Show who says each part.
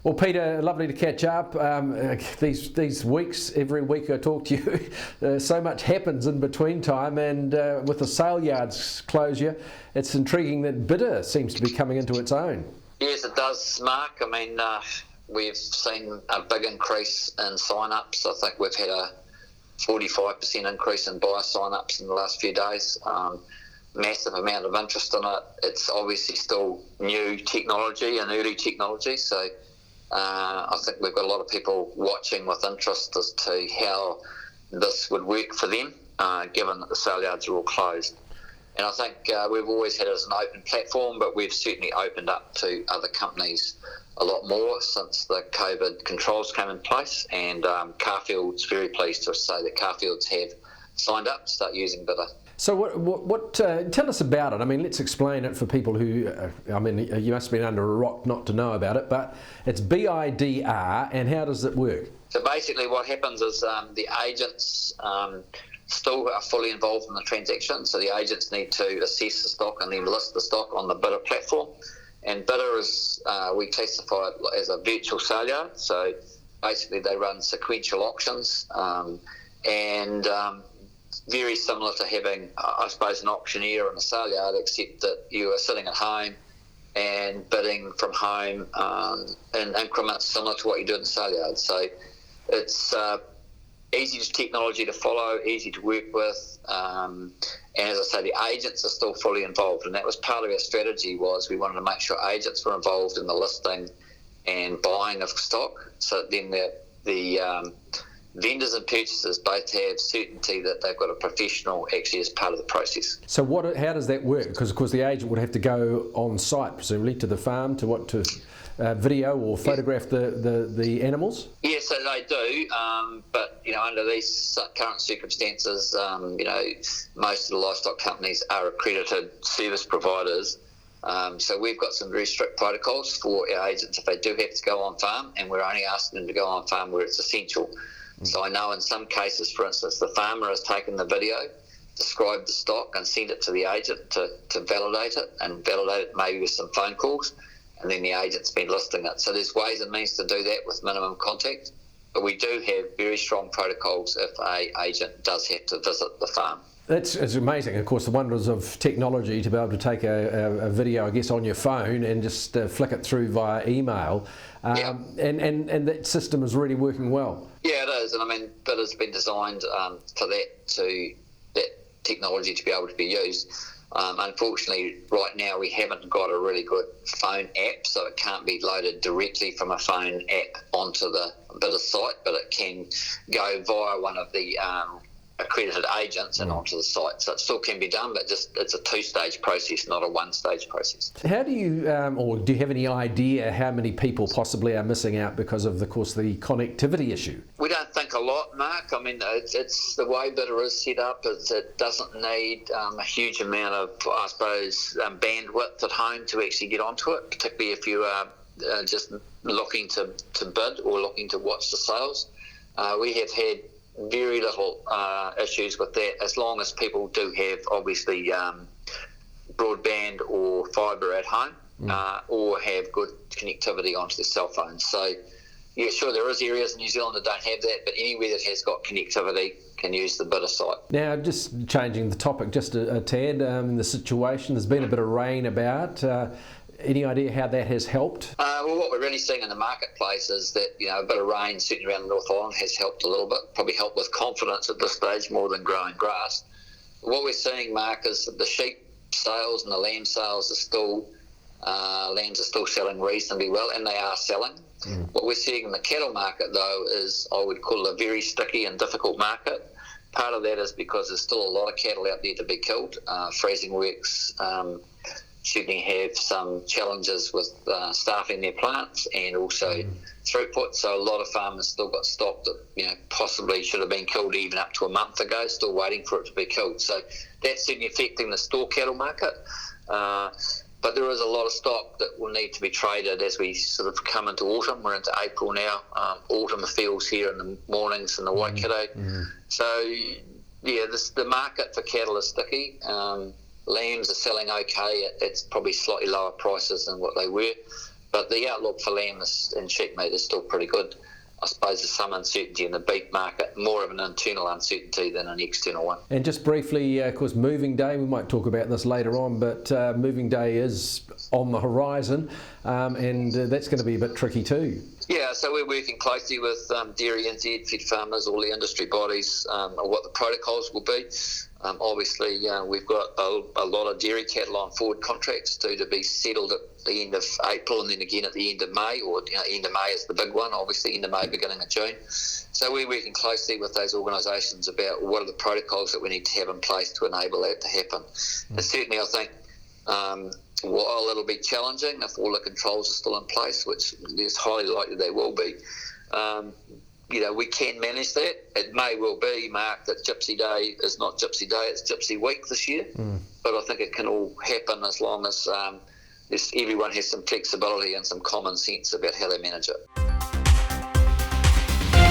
Speaker 1: Well, Peter, lovely to catch up. These weeks, every week I talk to you, so much happens in between time, and with the sale yards closure, it's intriguing that bidr seems to be coming into its own.
Speaker 2: Yes, it does, Mark. I mean, we've seen a big increase in sign-ups. I think we've had a 45% increase in buyer sign-ups in the last few days. Massive amount of interest in it. It's obviously still new technology and early technology, so I think we've got a lot of people watching with interest as to how this would work for them, given that the sale yards are all closed. And I think we've always had it as an open platform, but we've certainly opened up to other companies a lot more since the COVID controls came in place. And Carfield's very pleased to say that Carfields have signed up to start using bidr.
Speaker 1: So what tell us about it. I mean, let's explain it for people who, you must have been under a rock not to know about it, but it's BIDR, and how does it work?
Speaker 2: So basically what happens is the agents still are fully involved in the transaction, so the agents need to assess the stock and then list the stock on the bidr platform. And bidr is, we classify it as a virtual sale yard, so basically they run sequential auctions, and very similar to having, I suppose, an auctioneer in a sale yard, except that you are sitting at home and bidding from home in increments similar to what you do in the sale yard. So it's easy technology to follow, easy to work with, and as I say, the agents are still fully involved, and that was part of our strategy. Was we wanted to make sure agents were involved in the listing and buying of stock, so that then the vendors and purchasers both have certainty that they've got a professional actually as part of the process.
Speaker 1: So how does that work? Because of course the agent would have to go on site, presumably, to the farm to video or photograph the animals?
Speaker 2: Yes, so they do, but under these current circumstances, most of the livestock companies are accredited service providers. So we've got some very strict protocols for our agents if they do have to go on farm, and we're only asking them to go on farm where it's essential. So I know in some cases, for instance, the farmer has taken the video, described the stock and sent it to the agent to validate it, and validate it maybe with some phone calls, and then the agent's been listing it. So there's ways and means to do that with minimum contact, but we do have very strong protocols if an agent does have to visit the farm.
Speaker 1: It's amazing, of course, the wonders of technology to be able to take a video, I guess, on your phone and just flick it through via email. And that system is really working well. Yeah, it is, and I mean, bidr's been designed for that technology to be able to be used. Unfortunately, right now we haven't got a really good phone app, so it can't be loaded directly from a phone app onto the bidr site, but it can go via one of the accredited agents and onto the site. So it still can be done, but just it's a two-stage process, not a one-stage process. How do you, or do you have any idea how many people possibly are missing out because of, course, the connectivity issue? We don't think a lot, Mark. I mean, it's the way bidr is set up. It doesn't need a huge amount of, I suppose, bandwidth at home to actually get onto it, particularly if you are just looking to bid or looking to watch the sales. We have had very little issues with that, as long as people do have, obviously, broadband or fibre at home, or have good connectivity onto their cell phones. So, yeah, sure, there is areas in New Zealand that don't have that, but anywhere that has got connectivity can use the bidr site. Now, just changing the topic just a tad, in the situation, there's been a bit of rain about. Any idea how that has helped? Well, what we're really seeing in the marketplace is that, a bit of rain, certainly around the North Island, has helped a little bit, probably helped with confidence at this stage more than growing grass. What we're seeing, Mark, is that the sheep sales and the lamb sales are still, lambs are still selling reasonably well, and they are selling. What we're seeing in the cattle market, though, is I would call it a very sticky and difficult market. Part of that is because there's still a lot of cattle out there to be killed. Freezing works certainly have some challenges with staffing their plants and also throughput. So a lot of farmers still got stock that possibly should have been killed even up to a month ago, still waiting for it to be killed. So that's certainly affecting the store cattle market. But there is a lot of stock that will need to be traded as we sort of come into autumn. We're into April now. Autumn feels here in the mornings in the Waikato. So yeah, the market for cattle is sticky. Lambs are selling okay. It's probably slightly lower prices than what they were.
Speaker 2: But the outlook for lamb and sheep meat is still pretty good. I suppose there's some uncertainty in the beef market, more of an internal uncertainty than an external one.
Speaker 1: And just briefly, of course, moving day, we might talk about this later on, but moving day is on the horizon, and that's going to be a bit tricky too.
Speaker 2: Yeah, so we're working closely with Dairy NZ, Feed Farmers, all the industry bodies, on what the protocols will be. Obviously, we've got a lot of dairy cattle on forward contracts due to be settled at the end of April and then again at the end of May, or end of May is the big one, obviously end of May, beginning of June. So we're working closely with those organisations about what are the protocols that we need to have in place to enable that to happen. And certainly I think while it'll be challenging if all the controls are still in place, which is highly likely they will be, we can manage that. It may well be, Mark, that Gypsy Day is not Gypsy Day, it's Gypsy Week this year. But I think it can all happen as long as everyone has some flexibility and some common sense about how they manage it.